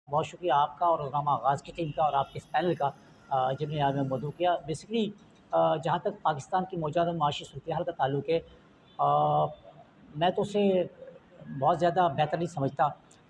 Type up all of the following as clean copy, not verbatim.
बहुत शुक्रिया आपका और रोज़नामा आगाज़ की टीम का और आपके इस पैनल का जिन्होंने आज में मौजू किया। बेसिकली जहाँ तक पाकिस्तान की मौजूदा माशी सूरत-ए-हाल का ताल्लुक है, मैं तो उसे बहुत ज़्यादा बेहतर नहीं समझता।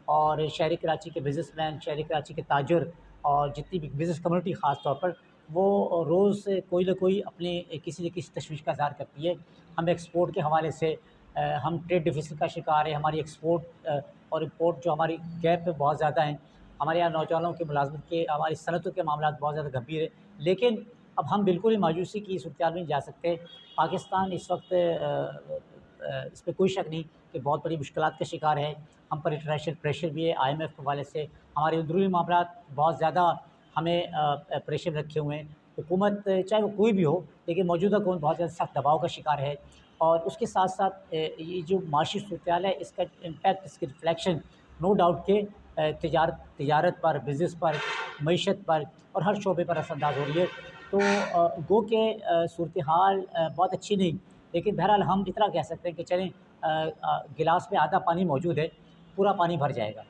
और शहरी कराची के बिज़नेसमैन, शहरी कराची के ताजिर और जितनी भी बिज़नेस कम्युनिटी ख़ास तौर पर, वो रोज़ कोई न कोई अपने किसी न किसी तशवीश का इज़हार करती है। हम एक्सपोर्ट के हवाले से हम ट्रेड डिफ़िसिट का शिकार हैं। हमारी एक्सपोर्ट और इम्पोर्ट जो हमारी गैप है बहुत ज़्यादा हैं। हमारे यहाँ नौजवानों की मुलाज़मत के, हमारी सनअतों के मामलात बहुत ज़्यादा गंभीर है। लेकिन अब हम बिल्कुल ही मायूसी की सूरत-ए-हाल में नहीं जा सकते। पाकिस्तान इस वक़्त इसमें कोई शक नहीं कि बहुत बड़ी मुश्किलात का शिकार है। हम पर इंटरनेशनल प्रेशर भी है, IMF के हवाले से हमारे अंदरूनी मामलात बहुत ज़्यादा हमें प्रेशर में रखे हुए हैं। हुकूमत चाहे वो कोई भी हो, लेकिन मौजूदा हुकूमत बहुत ज़्यादा सख्त दबाव का शिकार है। और उसके साथ-साथ ये जो माशी सूरत-ए-हाल है, इसका इम्पैक्ट, इसकी रिफ्लेक्शन नो डाउट के तिजारत पर, बिज़नेस पर, मईशत पर और हर शोबे पर असरअंदाज़ हो रही है। तो गो के सूरत-ए-हाल बहुत अच्छी नहीं, लेकिन बहरहाल हम इतना कह सकते हैं कि चलें, गिलास में आधा पानी मौजूद है, पूरा पानी भर जाएगा।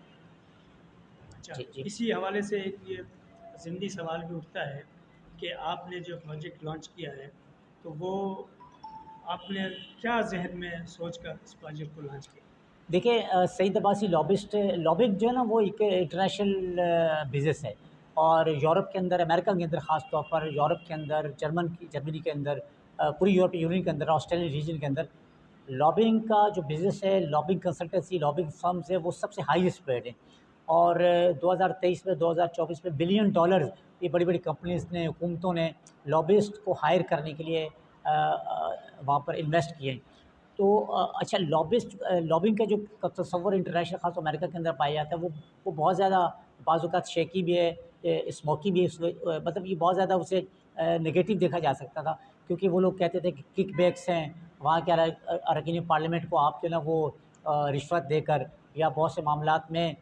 अच्छा, जी, जी। इसी हवाले से एक ये ज़िमनी सवाल भी उठता है कि आपने जो प्रोजेक्ट लॉन्च किया है, तो वो आपने क्या ज़हन में सोच कर इस प्रोजेक्ट को लॉन्च किया? देखिए, सईद अब्बासी लॉबिंग जो है ना, वो एक इंटरनेशनल बिज़नेस है। और यूरोप के अंदर, अमेरिका के अंदर, ख़ास तौर पर यूरोप के अंदर, जर्मनी के अंदर, पूरी यूरोपीय यूनियन के अंदर, ऑस्ट्रेलियन रीजन के अंदर लॉबिंग का जो बिज़नेस है, लॉबिंग कंसल्टेंसी, लॉबिंग फर्म्स है, वो सबसे हाईएस्ट पेड है। और 2023 में, 2024 में बिलियन डॉलर्स ये बड़ी-बड़ी कंपनीज़ ने, हुकूमतों ने लॉबिस्ट को हायर करने के लिए वहाँ पर इन्वेस्ट किए हैं। तो अच्छा, लॉबिंग का जो तसव्वुर इंटरनेशनल, ख़ास अमेरिका के अंदर पाया जाता है, वो बहुत ज़्यादा बाज़ औक़ात शेकी भी है, स्मोकी भी है। मतलब ये बहुत ज़्यादा उसे नेगेटिव देखा जा सकता था, क्योंकि वो लोग कहते थे कि किकबैक्स हैं, वहाँ के अरकान पार्लियामेंट को आप जो है ना वो रिश्वत देकर या बहुत से मामलात में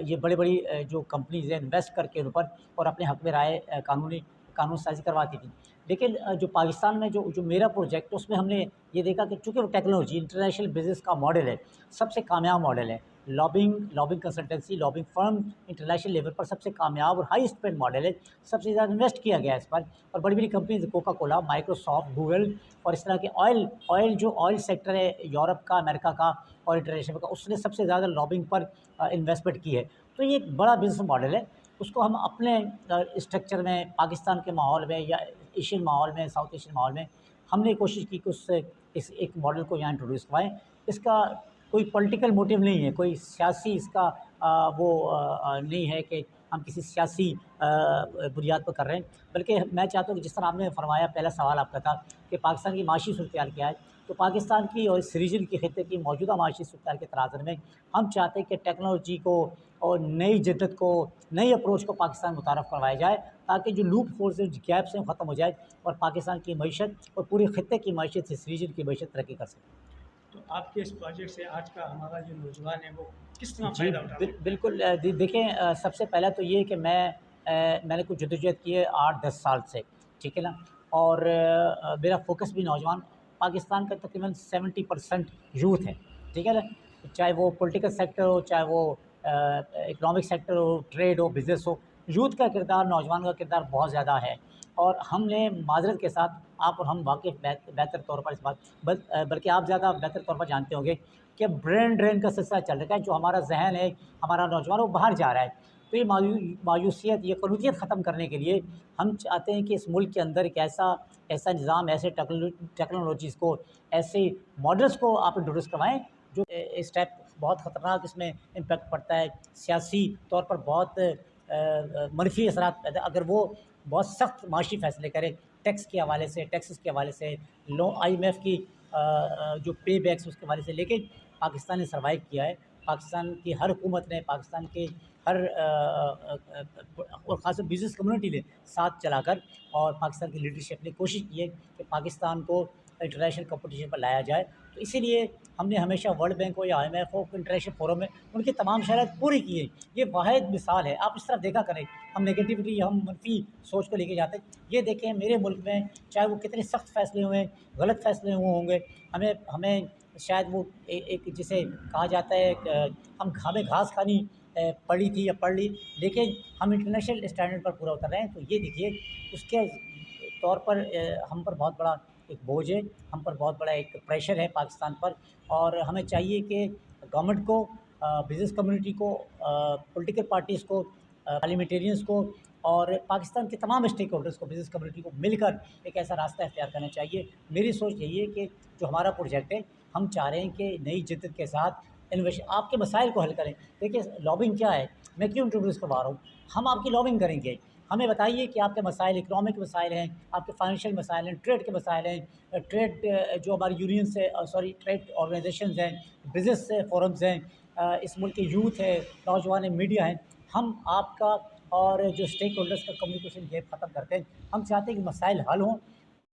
ये बड़ी-बड़ी जो कंपनीज़ हैं इन्वेस्ट करके उन पर और अपने हक़ में राय कानून साज़ी करवाती थी। लेकिन जो पाकिस्तान में जो जो मेरा प्रोजेक्ट, उसमें हमने ये देखा कि चूँकि वो टेक्नोलॉजी इंटरनेशनल बिज़नेस का मॉडल है, सबसे कामयाब मॉडल है। Lobbying consultancy, lobbying firm international level पर सबसे कामयाब और हाईएस्ट पेड मॉडल है। सबसे ज़्यादा इन्वेस्ट किया गया है इस पर। और बड़ी-बड़ी companies Coca Cola, Microsoft, Google और इस तरह के ऑयल सेक्टर है यूरोप का, अमेरिका का और इंटरनेशनल का, उसने सबसे ज़्यादा लॉबिंग पर इन्वेस्टमेंट की है। तो ये एक बड़ा बिज़नेस मॉडल है। उसको हम अपने स्ट्रक्चर में, पाकिस्तान के माहौल में या एशियन माहौल में, साउथ एशियन माहौल में हमने कोशिश की कि उससे इस एक मॉडल को यहाँ इंट्रोड्यूस करवाएँ। इसका कोई पॉलिटिकल मोटिव नहीं है, कोई सियासी इसका नहीं है कि हम किसी सियासी बुनियाद पर कर रहे हैं। बल्कि मैं चाहता हूँ कि जिस तरह आपने फरमाया, पहला सवाल आपका था कि पाकिस्तान की माशी सूरत-ए-हाल क्या है? तो पाकिस्तान की और इस रीजन के खित्ते की मौजूदा माशी सूरत-ए-हाल के तनाज़ुर में हम चाहते हैं कि टेक्नोलॉजी को और नई जिद्दत को, नई अप्रोच को पाकिस्तान मुतारफ़ करवाया जाए, ताकि जो लूप होल्स हैं, जो गैप्स हैं, वो ख़त्म हो जाए और पाकिस्तान की मईशत और पूरे खित्ते की मईशत, इस रीजन की मईशत तरक्की कर सके। तो आपके इस प्रोजेक्ट से आज का हमारा जो नौजवान है, वो किस तरह जी, फ़ायदा उठा सकता है? बिल्कुल। देखें, सबसे पहला तो ये कि मैंने कुछ जद्दोजहद की है 8-10 साल से, ठीक है ना? और मेरा फ़ोकस भी नौजवान, पाकिस्तान का तकरीबन 70% यूथ है, ठीक है ना? चाहे वो पॉलिटिकल सेक्टर हो, चाहे वो इकोनॉमिक सेक्टर हो, ट्रेड हो, बिज़नेस हो, यूथ का किरदार, नौजवान का किरदार बहुत ज़्यादा है। और हमने माज़रत के साथ, आप और हम वाक़ई बेहतर तौर पर इस बात, बल्कि आप ज़्यादा बेहतर तौर पर जानते होंगे कि ब्रेन ड्रेन का सिलसिला चल रखा है। जो हमारा ज़हन है, हमारा नौजवान, वो बाहर जा रहा है। तो ये मायूसियत, ये क़नूतियत ख़त्म करने के लिए हम चाहते हैं कि इस मुल्क के अंदर एक ऐसा ऐसा निज़ाम, ऐसे टेक्नोलॉजीज़ को, ऐसे मॉडल्स को आप इंट्रोड्यूस करवाएँ, जो इस टाइप बहुत ख़तरनाक इसमें इम्पैक्ट पड़ता है, सियासी तौर पर बहुत मनफ़ी असरात पैदा, अगर वो बहुत सख्त माशी फ़ैसले करे, टैक्स के हवाले से, टैक्सेस के हवाले से, IMF की जो पे बैक्स उसके हवाले से। लेकिन पाकिस्तान ने सर्वाइव किया है। पाकिस्तान की हर हुकूमत ने, पाकिस्तान के हर और ख़ासकर बिज़नेस कम्युनिटी ने साथ चलाकर, और पाकिस्तान की लीडरशिप ने कोशिश की है कि पाकिस्तान को इंटरनेशनल कॉम्पिटिशन पर लाया जाए। तो इसीलिए हमने हमेशा वर्ल्ड बैंक हो या IMF हो, इंटरनेशनल फोरम में उनकी तमाम शराइत पूरी की है। ये वाहिद मिसाल है, आप इस तरफ देखा करें। हम नेगेटिविटी, हम मनफ़ी सोच को लेके जाते हैं। ये देखें, मेरे मुल्क में चाहे वो कितने सख्त फ़ैसले हुए, गलत फ़ैसले हुए होंगे, हमें हमें शायद वो एक जिसे कहा जाता है, हम हमें घास खानी पढ़ी थी या पढ़ ली, लेकिन हम इंटरनेशनल स्टैंडर्ड पर पूरा उतर रहे हैं। तो ये देखिए, उसके तौर पर हम पर बहुत बड़ा एक बोझ है, हम पर बहुत बड़ा एक प्रेशर है पाकिस्तान पर। और हमें चाहिए कि गवर्नमेंट को, बिज़नेस कम्युनिटी को, पॉलिटिकल पार्टीज़ को, पार्लियामेंटेरियंस को और पाकिस्तान के तमाम स्टेक होल्डर्स को, बिज़नेस कम्युनिटी को मिलकर एक ऐसा रास्ता इख्तियार करना चाहिए। मेरी सोच यही है कि जो हमारा प्रोजेक्ट है, हम चाह रहे हैं कि नई जिद्दत के साथ इनोवेशन आपके मसाइल को हल करें। देखिए, लॉबिंग क्या है, मैं क्यों इंट्रोड्यूस करवा रहा हूँ? हम आपकी लॉबिंग करेंगे। हमें बताइए कि आपके मसाइल इकोनॉमिक मसाइल हैं, आपके फाइनेंशियल मसाइल हैं, ट्रेड के मसाइल हैं, ट्रेड जो हमारी यूनियंस है, सॉरी, ट्रेड ऑर्गेनाइजेशंस हैं, बिज़नेस फोरम्स हैं, इस मुल्क के यूथ है, नौजवान है, मीडिया है। हम आपका और जो स्टेक होल्डर्स का कम्युनिकेशन गैप ख़त्म करते हैं। हम चाहते हैं कि मसाइल हल हों